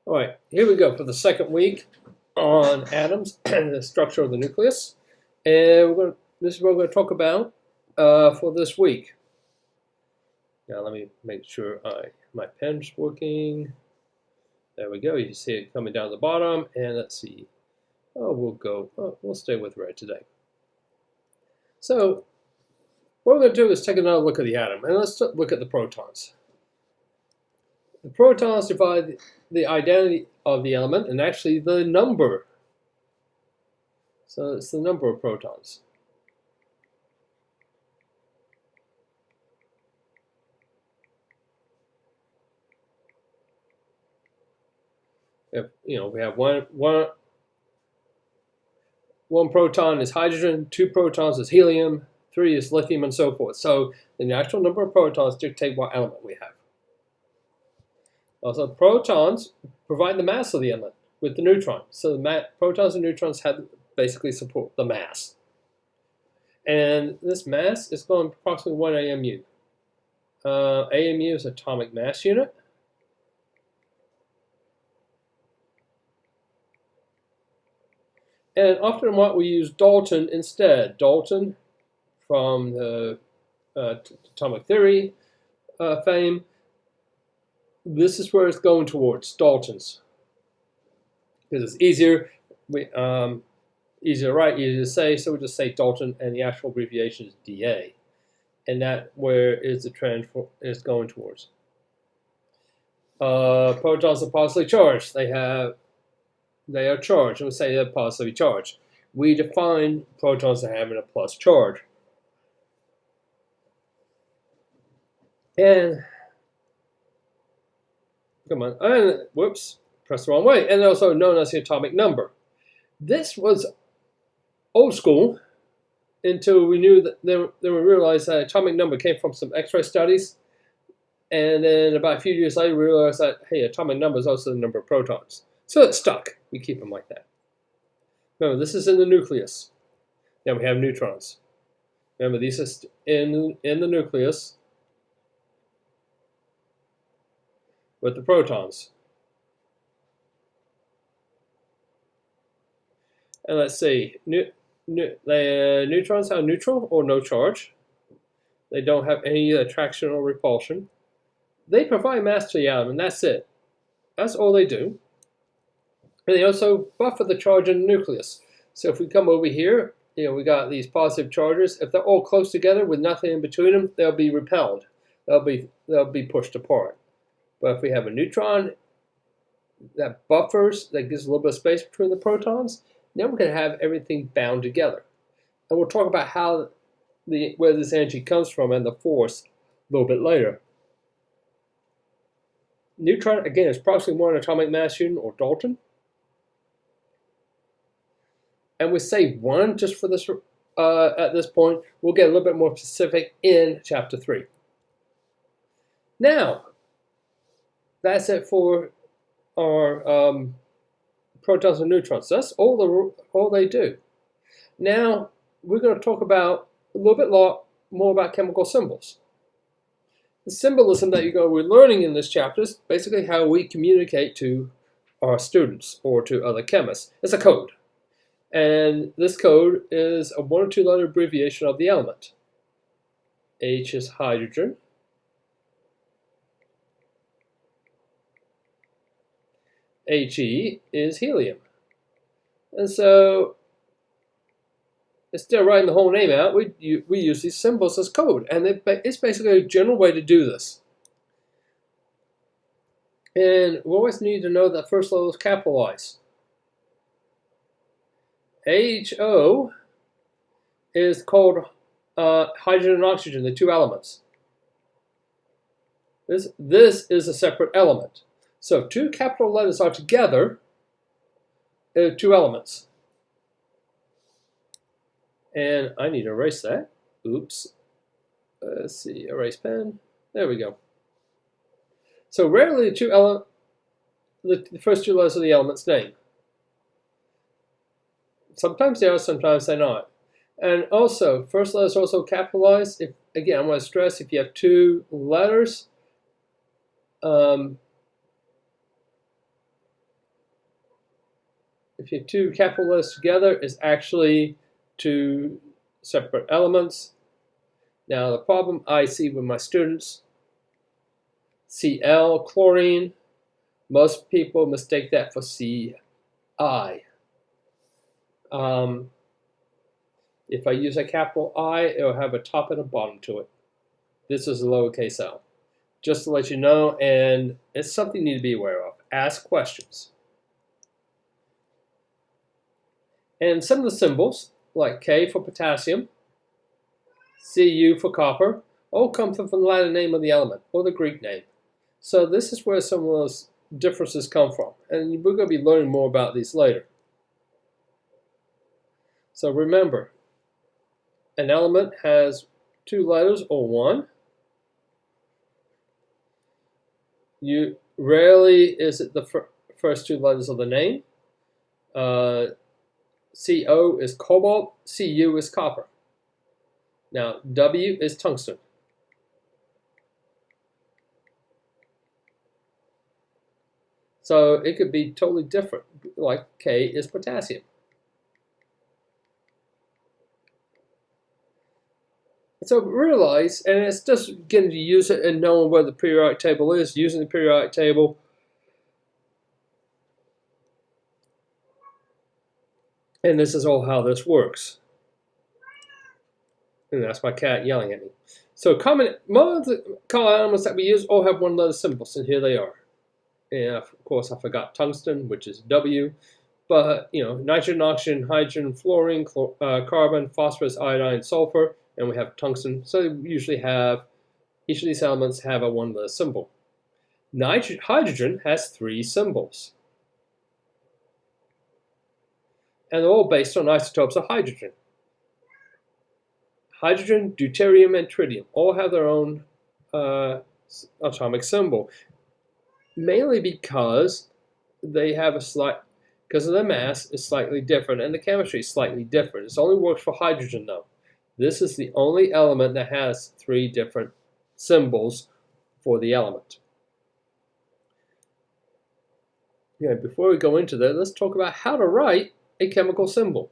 All right, here we go for the second week on atoms and the structure of the nucleus. And this is what we're going to talk about for this week. Now let me make sure my pen's working. There we go. You see it coming down the bottom. And let's see. We'll stay with red today. So what we're going to do is take another look at the atom. And let's look at the protons. The protons divide the identity of the element and actually the number. So it's the number of protons. We have one proton is hydrogen, 2 protons is helium, 3 is lithium, and so forth. So the natural number of protons dictate what element we have. Also, protons provide the mass of the element with the neutron. So the protons and neutrons basically support the mass. And this mass is going approximately 1 AMU. AMU is atomic mass unit. And often what we use Dalton instead. Dalton from the atomic theory fame. This is where it's going towards, Dalton's. Because it's easier, easier to write, easier to say, so we just say Dalton, and the actual abbreviation is DA. And that where is the trend is going towards. Protons are positively charged. They are charged, and we say they're positively charged. We define protons as having a plus charge. And whoops, pressed the wrong way. And also known as the atomic number. This was old school until we knew that then we realized that atomic number came from some X-ray studies. And then about a few years later, we realized that, hey, atomic number is also the number of protons. So it stuck. We keep them like that. Remember, this is in the nucleus. Then we have neutrons. Remember, these are in the nucleus with the protons. And let's see, neutrons have neutral or no charge. They don't have any attraction or repulsion. They provide mass to the atom, and that's it. That's all they do. And they also buffer the charge in the nucleus. So if we come over here, we got these positive charges. If they're all close together with nothing in between them, they'll be repelled. They'll be pushed apart. But if we have a neutron that buffers, that gives a little bit of space between the protons, then we're going to have everything bound together. And we'll talk about where this energy comes from and the force a little bit later. Neutron, again, is approximately 1 atomic mass unit, or Dalton. And we say 1 just for this at this point. We'll get a little bit more specific in Chapter 3. Now, that's it for our protons and neutrons. That's all they do. Now, we're going to talk about a little bit more about chemical symbols. The symbolism that we're learning in this chapter is basically how we communicate to our students or to other chemists. It's a code. And this code is a 1 or 2 letter abbreviation of the element. H is hydrogen. He is helium. And so, instead of writing the whole name out, we use these symbols as code. And it's basically a general way to do this. And we always need to know that first letter is capitalized. HO is called hydrogen and oxygen, the 2 elements. This is a separate element. So if 2 capital letters are together, there are 2 elements. And I need to erase that. Oops. Let's see, erase pen. There we go. So rarely the first 2 letters of the element's name. Sometimes they are, sometimes they're not. And also, first letters are also capitalized. Again, I want to stress, if you have 2 letters, if you have two capital letters together, it's actually two separate elements. Now, the problem I see with my students, Cl, chlorine, most people mistake that for Ci. If I use a capital I, it'll have a top and a bottom to it. This is a lowercase l. Just to let you know, and it's something you need to be aware of. Ask questions. And some of the symbols, like K for potassium, Cu for copper, all come from the Latin name of the element, or the Greek name. So this is where some of those differences come from. And we're going to be learning more about these later. So remember, an element has two letters or one. Rarely is it the first two letters of the name. Co is cobalt, Cu is copper. Now, W is tungsten. So it could be totally different, like K is potassium. So realize, and it's just getting to use it and knowing where the periodic table is, using the periodic table. And this is all how this works. And that's my cat yelling at me. So most of the common elements that we use all have one letter symbols, and here they are. And of course I forgot tungsten, which is W. But nitrogen, oxygen, hydrogen, fluorine, carbon, phosphorus, iodine, sulfur, and we have tungsten. So we usually have, each of these elements have a one letter symbol. Hydrogen has three symbols. And they're all based on isotopes of hydrogen. Hydrogen, deuterium, and tritium all have their own atomic symbol. Mainly because they have because of the mass is slightly different and the chemistry is slightly different. It only works for hydrogen though. This is the only element that has three different symbols for the element. Before we go into that, let's talk about how to write a chemical symbol.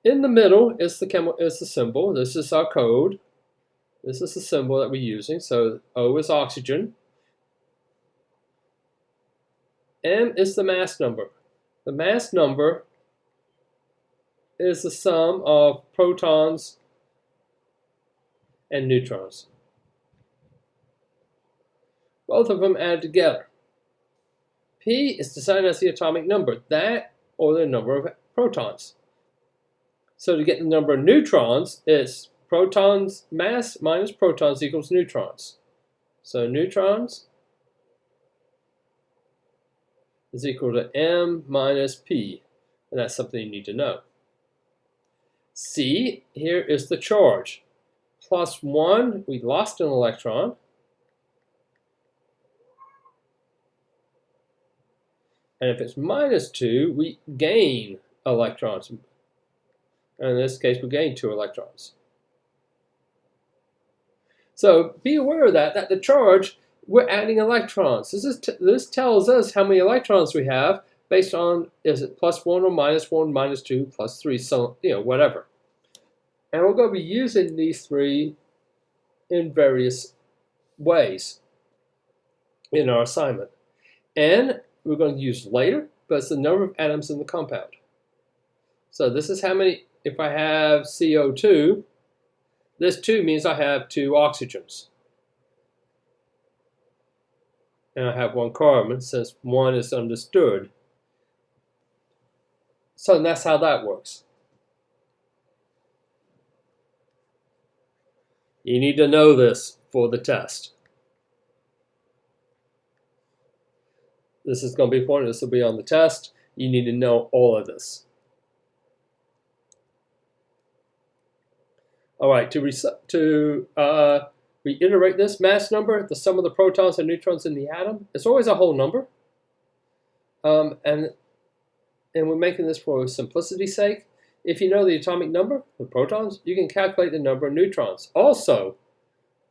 In the middle is the symbol. This is our code. This is the symbol that we're using. So O is oxygen. M is the mass number. The mass number is the sum of protons and neutrons. Both of them added together. P is defined as the atomic number, that or the number of protons. So to get the number of neutrons, it's protons, mass minus protons equals neutrons. So neutrons is equal to M minus P, and that's something you need to know. C, here is the charge. Plus 1, we lost an electron. And if it's minus 2, we gain electrons. And in this case, we gain 2 electrons. So be aware of that the charge, we're adding electrons. This tells us how many electrons we have based on, is it plus 1 or minus 1, minus 2, plus 3, so, whatever. And we're going to be using these three in various ways in our assignment. And we're going to use later, but it's the number of atoms in the compound. So this is how many, if I have CO2, this 2 means I have 2 oxygens. And I have 1 carbon, since 1 is understood. So that's how that works. You need to know this for the test. This is going to be important. This will be on the test. You need to know all of this. All right, to reiterate this, mass number, the sum of the protons and neutrons in the atom, it's always a whole number. And we're making this for simplicity's sake. If you know the atomic number, the protons, you can calculate the number of neutrons. Also,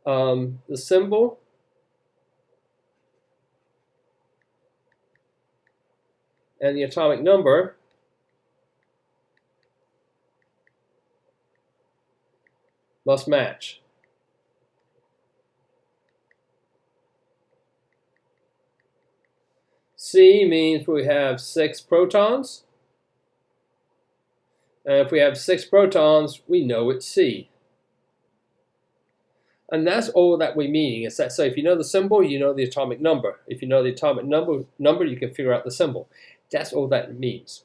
the symbol and the atomic number must match. C means we have 6 protons. And if we have 6 protons, we know it's C. And that's all that we're meaning. Is that, so if you know the symbol, you know the atomic number. If you know the atomic number, you can figure out the symbol. That's all that means.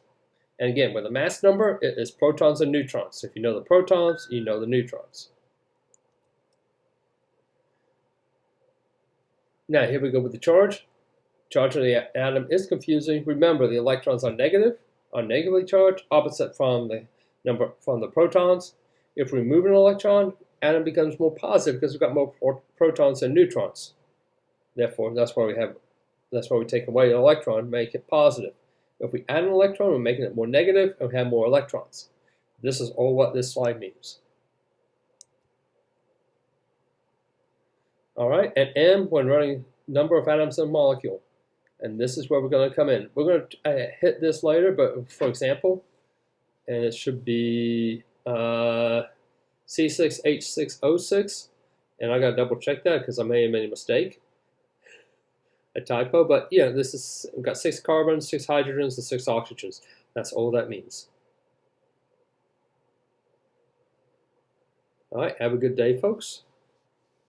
And again, with the mass number, it is protons and neutrons. So if you know the protons, you know the neutrons. Now here we go with the charge. Charge of the atom is confusing. Remember, the electrons are negatively charged, opposite from the protons. If we remove an electron, atom becomes more positive because we've got more protons than neutrons. Therefore, that's why we take away an electron, make it positive. If we add an electron, we're making it more negative, and we have more electrons. This is all what this slide means. All right, and M when running number of atoms in a molecule. And this is where we're going to come in. We're going to hit this later, but for example, and it should be C6H6O6, and I got to double check that because I may have made a mistake, a typo. But yeah, this is, we've got 6 carbons, 6 hydrogens, and 6 oxygens. That's all that means. All right, have a good day, folks.